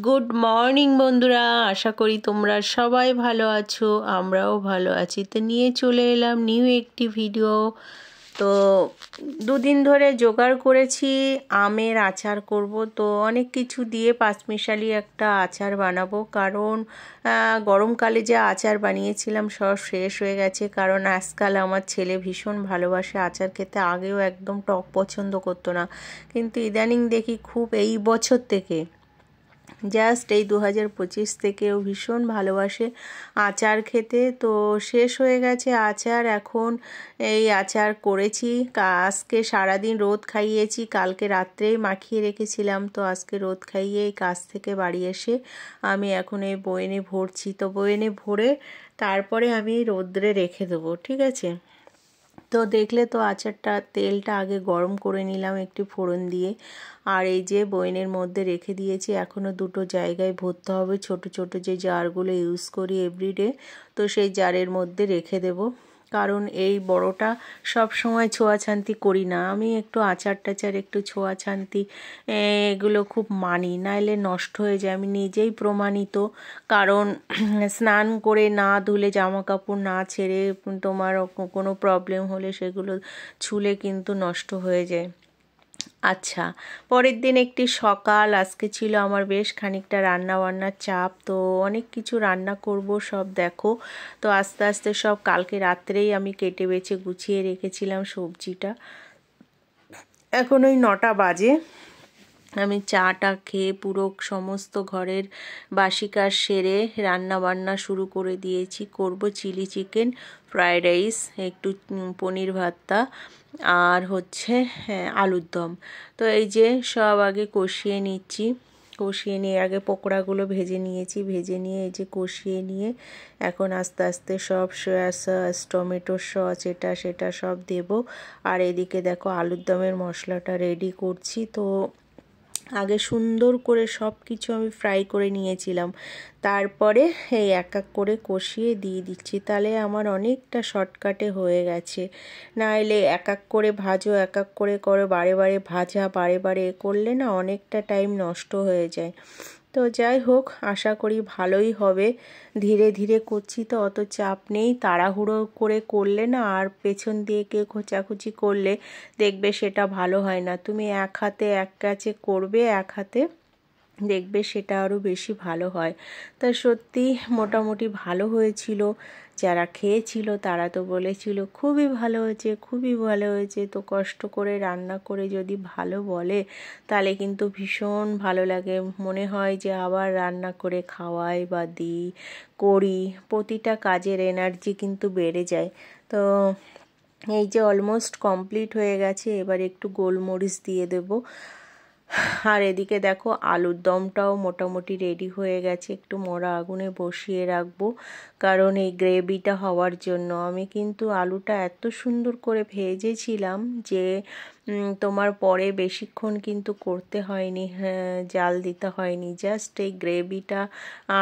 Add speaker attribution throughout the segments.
Speaker 1: Good morning বন্ধুরা, আশা করি তোমরা সবাই ভালো আছো, আমরাও ভালো আছি। তো নিয়ে চলে এলাম নিউ একটি ভিডিও। তো দুদিন ধরে জোগাড় করেছি আমের আচার করব। তো অনেক কিছু দিয়ে পাঁচমিশালি একটা আচার বানাবো, কারণ গরমকালে যে আচার বানিয়েছিলাম সব শেষ হয়ে গেছে। কারণ আজকাল আমার ছেলে ভীষণ ভালোবাসে আচার খেতে, আগেও একদম টক পছন্দ করতো না, কিন্তু ইদানিং দেখি খুব এই বছর থেকে জাস্ট এই 2025 থেকেও ভীষণ ভালোবাসে আচার খেতে। তো শেষ হয়ে গেছে আচার, এখন এই আচার করেছি। আজকে সারাদিন রোদ খাইয়েছি, কালকে রাত্রেই মাখিয়ে রেখেছিলাম। তো আজকে রোদ খাইয়ে এই কাজ থেকে বাড়ি এসে আমি এখন এই বয়নে ভরছি। তো বয়নে ভরে তারপরে আমি রোদ্রে রেখে দেবো, ঠিক আছে। তো দেখলে তো আচারটা, তেলটা আগে গরম করে নিলাম একটু ফোড়ন দিয়ে, আর এই যে বয়নের মধ্যে রেখে দিয়েছি। এখনও দুটো জায়গায় ভরতে হবে, ছোট ছোট যে জারগুলো ইউজ করি এভরিডে, তো সেই জারের মধ্যে রেখে দেব। কারণ এই বড়টা সব সময় ছোঁয়াছান্তি করি না আমি, একটু আচার টাচার একটু ছোঁয়াছান্তি এগুলো খুব মানি, নাইলে নষ্ট হয়ে যায়। আমি নিজেই প্রমাণিত, কারণ স্নান করে না ধুলে, জামা কাপড় না ছেড়ে তোমার কোনো প্রবলেম হলে সেগুলো ছুলে কিন্তু নষ্ট হয়ে যায়। আচ্ছা, পরের দিন একটি সকাল, আজকে ছিল আমার বেশ খানিকটা রান্না বান্নার চাপ। তো অনেক কিছু রান্না করব সব দেখো। তো আস্তে আস্তে সব কালকে রাত্রেই আমি কেটে বেছে গুছিয়ে রেখেছিলাম সবজিটা। এখন ওই 9টা বাজে, আমি চাটা খেয়ে পুরো সমস্ত ঘরের বাসি কাজ সেরে রান্না বান্না শুরু করে দিয়েছি। করব চিলি চিকেন, ফ্রায়েড রাইস, একটু পনির ভর্তা, আর হচ্ছে আলুর দম। তো এই যে সব আগে কষিয়ে নিচ্ছি, কষিয়ে নিয়ে আগে পকোড়াগুলো ভেজে নিয়েছি, ভেজে নিয়ে এই যে কষিয়ে নিয়ে এখন আস্তে আস্তে সব সয়া সস, টমেটো সস, এটা সেটা সব দেব। আর এদিকে দেখো আলুর দমের মশলাটা রেডি করছি। তো আগে সুন্দর করে সব কিছু আমি ফ্রাই করে নিয়েছিলাম, তারপরে এই এক এক করে কষিয়ে দিয়ে দিচ্ছি। তাহলে আমার অনেকটা শর্টকাটে হয়ে গেছে। নাহলে এক এক করে ভাজো, এক এক করে করো, বারে বারে ভাজা, বারে বারে করলে না অনেকটা টাইম নষ্ট হয়ে যায়। তো যাই হোক, আশা করি ভালোই হবে। ধীরে ধীরে করছি তো অত চাপ নেই, তাড়াহুড়ো করে করলে না, আর পেছন দিয়ে কেউ খোঁচাখুচি করলে দেখবে সেটা ভালো হয় না। তুমি এক হাতে এক কাছে করবে, এক হাতে দেখবে সেটা আরও বেশি ভালো হয়। তা সত্যি মোটামুটি ভালো হয়েছিল। যারা খেয়েছিল তারা তো বলেছিল খুবই ভালো হয়েছে, খুবই ভালো হয়েছে। তো কষ্ট করে রান্না করে যদি ভালো বলে তাহলে কিন্তু ভীষণ ভালো লাগে, মনে হয় যে আবার রান্না করে খাওয়াই বা দিই, করি। প্রতিটা কাজের এনার্জি কিন্তু বেড়ে যায়। তো এই যে অলমোস্ট কমপ্লিট হয়ে গেছে, এবার একটু গোলমরিচ দিয়ে দেবো। আর এদিকে দেখো আলুর দমটাও মোটামুটি রেডি হয়ে গেছে, একটু মরা আগুনে বসিয়ে রাখবো, কারণ এই গ্রেভিটা হওয়ার জন্য। আমি কিন্তু আলুটা এত সুন্দর করে ভেজেছিলাম যে তোমার পরে বেশিক্ষণ কিন্তু করতে হয়নি, জাল দিতে হয়নি, জাস্ট এই গ্রেভিটা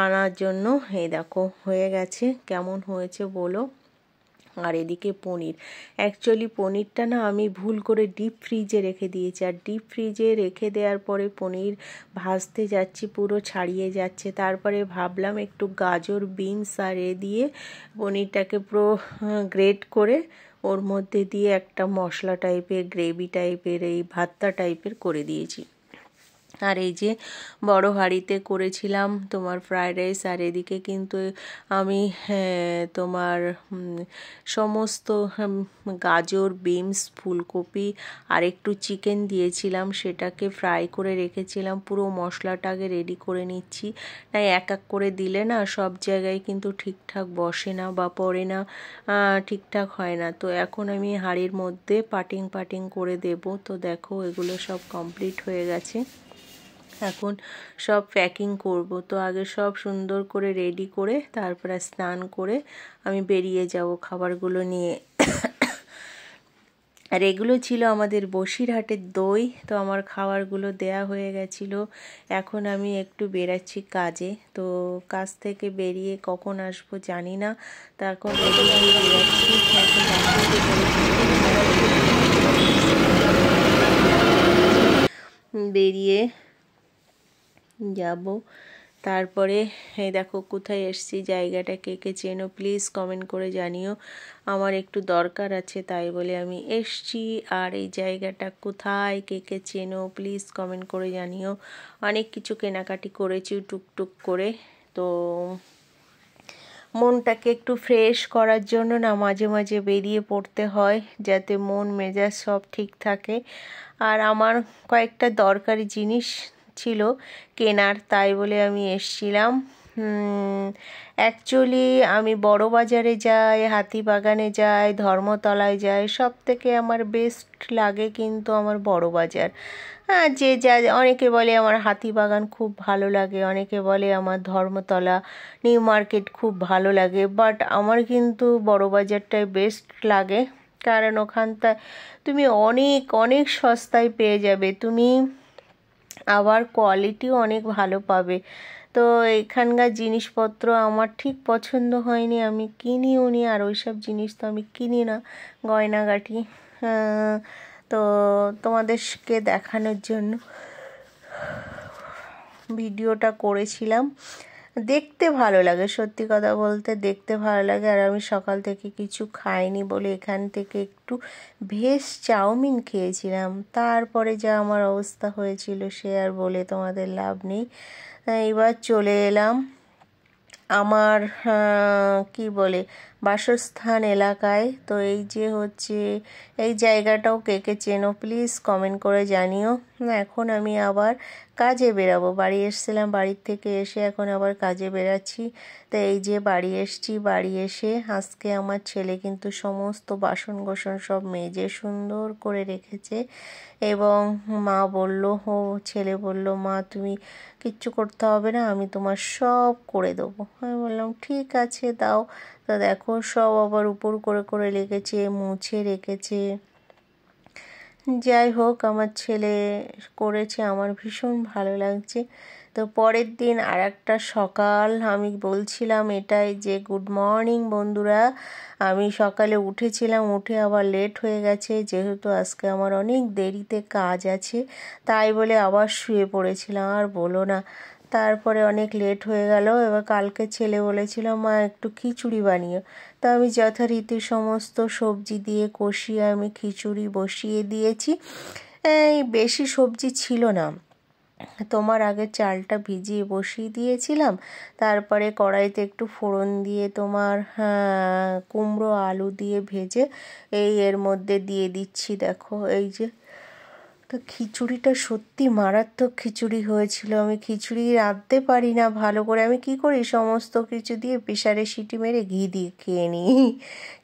Speaker 1: আনার জন্য। এই দেখো হয়ে গেছে, কেমন হয়েছে বলো। আর এদিকে পনির, অ্যাকচুয়ালি পনিরটা না আমি ভুল করে ডিপ ফ্রিজে রেখে দিয়েছি, আর ডিপ ফ্রিজে রেখে দেওয়ার পরে পনির ভাজতে যাচ্ছি পুরো ছাড়িয়ে যাচ্ছে। তারপরে ভাবলাম একটু গাজর, বিনস আর দিয়ে পনিরটাকে পুরো গ্রেট করে ওর মধ্যে দিয়ে একটা মশলা টাইপের, গ্রেভি টাইপের, এই ভর্তা টাইপের করে দিয়েছি। আর এই যে বড় হাঁড়িতে করেছিলাম তোমার ফ্রায়েড রাইস। আর এদিকে কিন্তু আমি তোমার সমস্ত গাজর, বিনস, ফুলকপি আর একটু চিকেন দিয়েছিলাম, সেটাকে ফ্রাই করে রেখেছিলাম। পুরো মশলাটাকে রেডি করে নিচ্ছি, তাই এক এক করে দিলে না সব জায়গায় কিন্তু ঠিকঠাক বসে না বা পড়ে না, ঠিকঠাক হয় না। তো এখন আমি হাঁড়ির মধ্যে পাটিং পাটিং করে দেব। তো দেখো এগুলো সব কমপ্লিট হয়ে গেছে, এখন সব প্যাকিং করব। তো আগে সব সুন্দর করে রেডি করে তারপরে স্নান করে আমি বেরিয়ে যাব খাবারগুলো নিয়ে। আর এগুলো ছিল আমাদের বসিরহাটের দই। তো আমার খাবারগুলো দেয়া হয়ে গেছিলো, এখন আমি একটু বেরাচ্ছি কাজে। তো কাজ থেকে বেরিয়ে কখন আসবো জানি না, তা এখন আমি বেরাচ্ছি। বেরিয়ে যাব। তারপরে এই দেখো কোথায় এসছি, জায়গাটা কে কে চেনো প্লিজ কমেন্ট করে জানিও। আমার একটু দরকার আছে তাই বলে আমি এসছি। আর এই জায়গাটা কোথায় কে কে চেনো প্লিজ কমেন্ট করে জানিও। অনেক কিছু কেনাকাটি করেছি টুকটুক করে। তো মনটাকে একটু ফ্রেশ করার জন্য না মাঝে মাঝে বেরিয়ে পড়তে হয়, যাতে মন মেজাজ সব ঠিক থাকে। আর আমার কয়েকটা দরকারি জিনিস ছিল কেনার, তাই বলে আমি এসছিলাম। অ্যাকচুয়ালি আমি বড় বাজারে যাই, হাতিবাগানে যাই, ধর্মতলায় যাই, সব থেকে আমার বেস্ট লাগে কিন্তু আমার বড় বাজার। হ্যাঁ, যে যা অনেকে বলে আমার হাতিবাগান খুব ভালো লাগে, অনেকে বলে আমার ধর্মতলা নিউ মার্কেট খুব ভালো লাগে, বাট আমার কিন্তু বড় বাজারটাই বেস্ট লাগে। কারণ ওখানটায় তুমি অনেক অনেক সস্তায় পেয়ে যাবে, তুমি আবার কোয়ালিটিও অনেক ভালো পাবে। তো এখানকার জিনিসপত্র আমার ঠিক পছন্দ হয়নি, আমি কিনিও নি। আর ওইসব জিনিস তো আমি কিনি না, গয়নাগাটি। তো তোমাদেরকে দেখানোর জন্য ভিডিওটা করেছিলাম। দেখতে ভালো লাগে, সত্যি কথা বলতে দেখতে ভালো লাগে। আর আমি সকাল থেকে কিছু খাইনি বলে এখান থেকে একটু ভেজ চাউমিন খেয়েছিলাম, তারপরে যা আমার অবস্থা হয়েছিল সে আর বলে তোমাদের লাভ নেই। এবার চলে এলাম আমার কি বলে বাসস্থান এলাকায়। তো এই যে হচ্ছে এই জায়গাটাও কে কে চেনো প্লিজ কমেন্ট করে জানিও। এখন আমি আবার কাজে বেরাবো, বাড়ি এসেছিলাম, বাড়ির থেকে এসে এখন আবার কাজে বেরাচ্ছি। তো এই যে বাড়ি এসছি, বাড়ি এসে আজকে আমার ছেলে কিন্তু সমস্ত বাসন কোসন সব মেজে সুন্দর করে রেখেছে। এবং মা বলল, ছেলে বলল, মা তুমি কিচ্ছু করতে হবে না, আমি তোমার সব করে দেবো। আমি বললাম ঠিক আছে দাও। তো দেখো সব আবার উপর করে করে রেখেছে, মুছে রেখেছে। যাই হোক আমার ছেলে করেছে, আমার ভীষণ ভালো লাগছে। তো পরের দিন আর একটা সকাল, আমি বলছিলাম এটাই যে গুড মর্নিং বন্ধুরা। আমি সকালে উঠেছিলাম, উঠে আবার লেট হয়ে গেছে, যেহেতু আজকে আমার অনেক দেরিতে কাজ আছে, তাই বলে আবার শুয়ে পড়েছিলাম। আর বলো না, তারপরে অনেক লেট হয়ে গেল। এবার কালকে ছেলে বলেছিল মা একটু খিচুড়ি বানিয়ে, তো আমি যথারীতি সমস্ত সবজি দিয়ে কষিয়ে আমি খিচুড়ি বসিয়ে দিয়েছি। এই বেশি সবজি ছিল না, তোমার আগে চালটা ভিজিয়ে বসিয়ে দিয়েছিলাম, তারপরে কড়াইতে একটু ফোড়ন দিয়ে তোমার কুমড়ো আলু দিয়ে ভেজে এর মধ্যে দিয়ে দিচ্ছি। দেখো এই যে, তো খিচুড়িটা সত্যি মারাত্মক খিচুড়ি হয়েছিল। আমি খিচুড়ি রাঁধতে পারি না ভালো করে, আমি কি করি সমস্ত কিছু দিয়ে প্রেসারে সিটি মেরে ঘি দিয়ে খেয়ে নিই,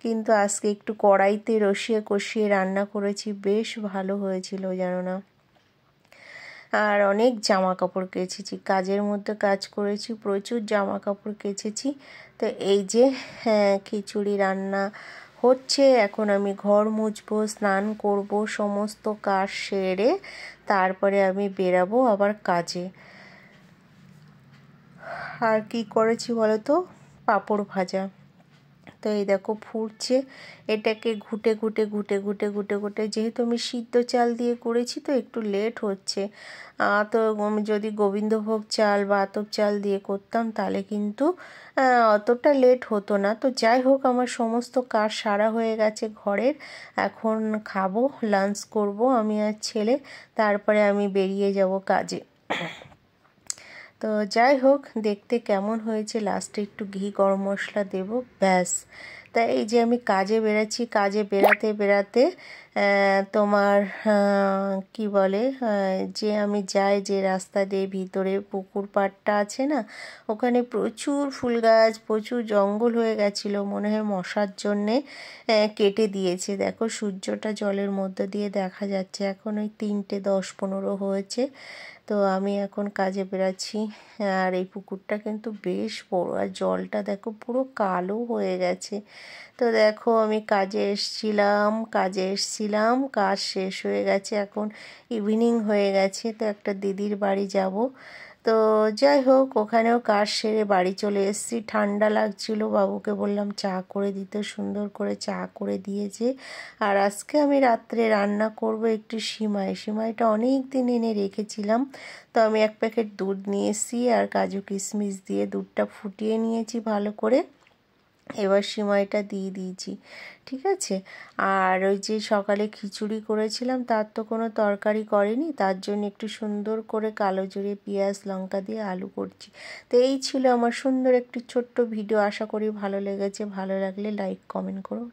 Speaker 1: কিন্তু আজকে একটু কড়াইতে রসিয়ে কষিয়ে রান্না করেছি, বেশ ভালো হয়েছিল জানো না। আর অনেক জামা কাপড় কেচেছি, কাজের মধ্যে কাজ করেছি, প্রচুর জামা কাপড় কেচেছি। তো এই যে খিচুড়ি রান্না হচ্ছে, এখন আমি ঘর মুছবো, স্নান করব, সমস্ত কাজ সেরে তারপরে আমি বেরাবো আবার কাজে। আর কি করেছি বলো তো, পাঁপড় ভাজা। তো এই দেখো ফুটছে, এটাকে ঘুটে ঘুটে ঘুটে ঘুটে ঘুটে ঘুটে, যেহেতু আমি সিদ্ধ চাল দিয়ে করেছি তো একটু লেট হচ্ছে। তো যদি গোবিন্দভোগ চাল বা আতপ চাল দিয়ে করতাম তাহলে কিন্তু অতটা লেট হতো না। তো যাই হোক আমার সমস্ত কাজ সারা হয়ে গেছে ঘরের, এখন খাবো, লাঞ্চ করব আমি আর ছেলে, তারপরে আমি বেরিয়ে যাব কাজে। তো যাই হোক দেখতে কেমন হয়েছে, লাস্টে একটু ঘি গরম মশলা দেব, ব্যাস। তাই এই যে আমি কাজে বেরাচ্ছি, কাজে বেরাতে বেরাতে তোমার কি বলে যে আমি যাই যে রাস্তা দিয়ে ভিতরে পুকুর পাড়টা আছে না, ওখানে প্রচুর ফুল গাছ, প্রচুর জঙ্গল হয়ে গেছিলো, মনে হয় মশার জন্যে কেটে দিয়েছে। দেখো সূর্যটা জলের মধ্যে দিয়ে দেখা যাচ্ছে, এখন ওই 3:10-15 হয়েছে। তো আমি এখন কাজে বেরাচ্ছি। আর এই পুকুরটা কিন্তু বেশ বড়, আর জলটা দেখো পুরো কালো হয়ে গেছে। তো দেখো আমি কাজে এসছিলাম, কাজ শেষ হয়ে গেছে, এখন ইভিনিং হয়ে গেছে। তো একটা দিদির বাড়ি যাব, তো যাই হোক, ওখানেও কাজ সেরে বাড়ি চলে এসেছি। ঠান্ডা লাগছিল, বাবুকে বললাম চা করে দিতে, সুন্দর করে চা করে দিয়েছে। আর আজকে আমি রাত্রে রান্না করব একটু সিমাই। সিমাইটা অনেক দিন এনে রেখেছিলাম, তো আমি 1 প্যাকেট দুধ নিয়ে এসেছি আর কাজু কিশমিশ দিয়ে দুধটা ফুটিয়ে নিয়েছি ভালো করে। এবার সিমাইটা দিয়ে দিয়েছি, ঠিক আছে। আর ওই যে সকালে খিচুড়ি করেছিলাম, তার তো কোনো তরকারি করেনি, তার জন্য একটু সুন্দর করে কালো জিরে পেঁয়াজ লঙ্কা দিয়ে আলু করছি। তো এই ছিল আমার সুন্দর একটি ছোট্ট ভিডিও। আশা করি ভালো লেগেছে। ভালো লাগলে লাইক কমেন্ট করো।